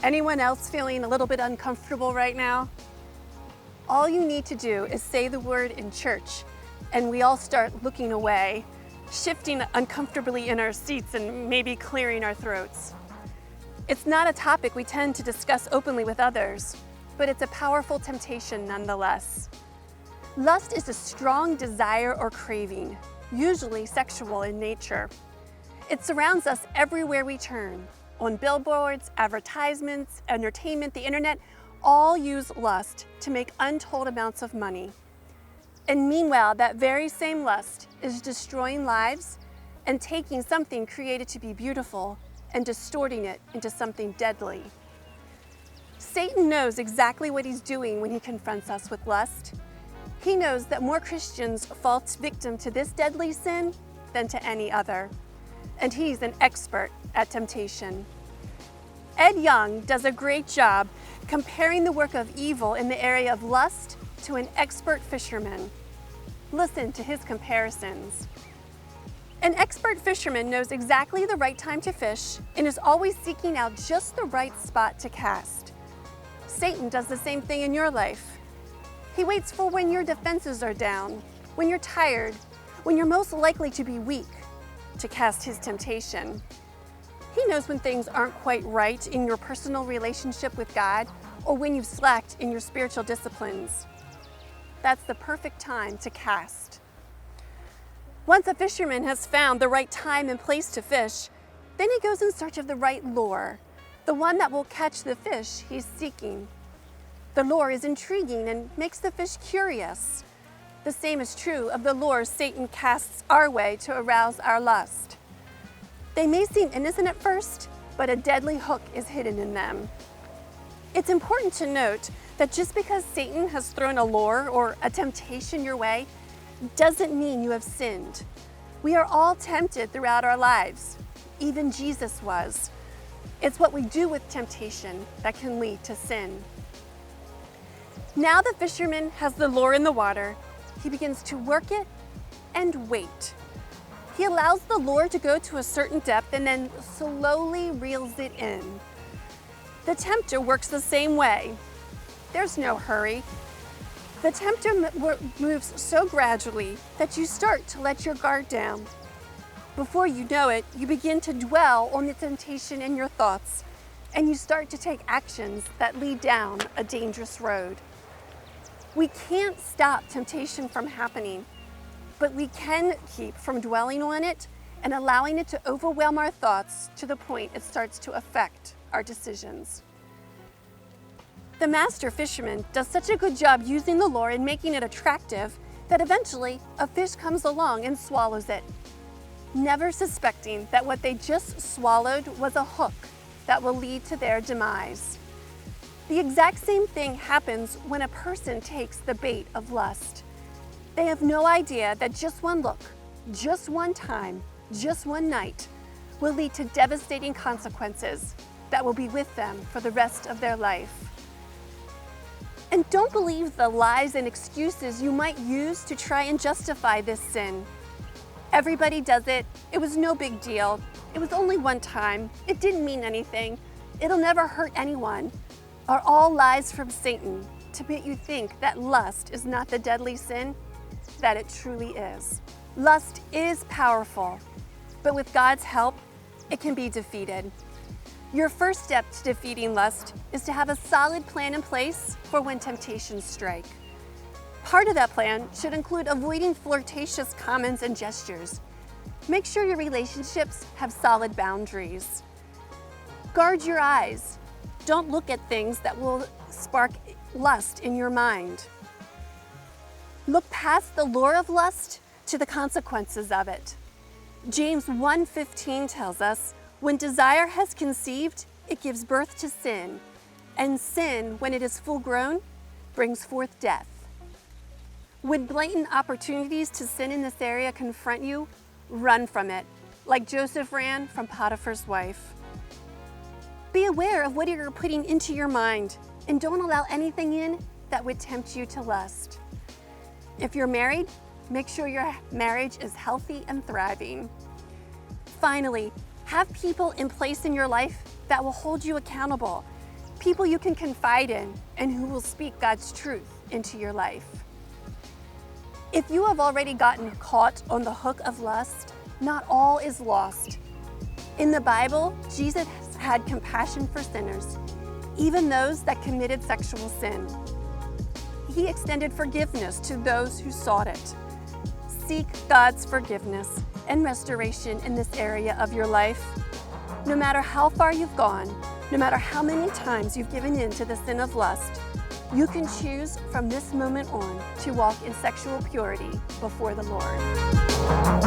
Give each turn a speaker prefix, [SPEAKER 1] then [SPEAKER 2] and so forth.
[SPEAKER 1] Anyone else feeling a little bit uncomfortable right now? All you need to do is say the word in church, and we all start looking away, shifting uncomfortably in our seats and maybe clearing our throats. It's not a topic we tend to discuss openly with others, but it's a powerful temptation nonetheless. Lust is a strong desire or craving, usually sexual in nature. It surrounds us everywhere we turn. On billboards, advertisements, entertainment, the internet, all use lust to make untold amounts of money. And meanwhile, that very same lust is destroying lives and taking something created to be beautiful and distorting it into something deadly. Satan knows exactly what he's doing when he confronts us with lust. He knows that more Christians fall victim to this deadly sin than to any other. And he's an expert at temptation. Ed Youg does a great job comparing the work of evil in the area of lust to an expert fisherman. Listen to his comparisons. An expert fisherman knows exactly the right time to fish and is always seeking out just the right spot to cast. Satan does the same thing in your life. He waits for when your defenses are down, when you're tired, when you're most likely to be weak, to cast his temptation. He knows when things aren't quite right in your personal relationship with God or when you've slacked in your spiritual disciplines. That's the perfect time to cast. Once a fisherman has found the right time and place to fish, then he goes in search of the right lure, the one that will catch the fish he's seeking. The lure is intriguing and makes the fish curious. The same is true of the lures Satan casts our way to arouse our lust. They may seem innocent at first, but a deadly hook is hidden in them. It's important to note that just because Satan has thrown a lure or a temptation your way, doesn't mean you have sinned. We are all tempted throughout our lives. Even Jesus was. It's what we do with temptation that can lead to sin. Now the fisherman has the lure in the water. He begins to work it and wait. He allows the lure to go to a certain depth and then slowly reels it in. The tempter works the same way. There's no hurry. The tempter moves so gradually that you start to let your guard down. Before you know it, you begin to dwell on the temptation in your thoughts, and you start to take actions that lead down a dangerous road. We can't stop temptation from happening, but we can keep from dwelling on it and allowing it to overwhelm our thoughts to the point it starts to affect our decisions. The master fisherman does such a good job using the lure and making it attractive that eventually a fish comes along and swallows it, never suspecting that what they just swallowed was a hook that will lead to their demise. The exact same thing happens when a person takes the bait of lust. They have no idea that just one look, just one time, just one night will lead to devastating consequences that will be with them for the rest of their life. And don't believe the lies and excuses you might use to try and justify this sin. Everybody does it. It was no big deal. It was only one time. It didn't mean anything. It'll never hurt anyone. Are all lies from Satan to make you think that lust is not the deadly sin that it truly is. Lust is powerful, but with God's help, it can be defeated. Your first step to defeating lust is to have a solid plan in place for when temptations strike. Part of that plan should include avoiding flirtatious comments and gestures. Make sure your relationships have solid boundaries. Guard your eyes. Don't look at things that will spark lust in your mind. Look past the lure of lust to the consequences of it. James 1:15 tells us, when desire has conceived, it gives birth to sin, and sin, when it is full grown, brings forth death. When blatant opportunities to sin in this area confront you, run from it, like Joseph ran from Potiphar's wife. Be aware of what you're putting into your mind and don't allow anything in that would tempt you to lust. If you're married, make sure your marriage is healthy and thriving. Finally, have people in place in your life that will hold you accountable. people you can confide in and who will speak God's truth into your life. If you have already gotten caught on the hook of lust, not all is lost. In the Bible, Jesus had compassion for sinners, even those that committed sexual sin. He extended forgiveness to those who sought it. Seek God's forgiveness and restoration in this area of your life. No matter how far you've gone, no matter how many times you've given in to the sin of lust, you can choose from this moment on to walk in sexual purity before the Lord.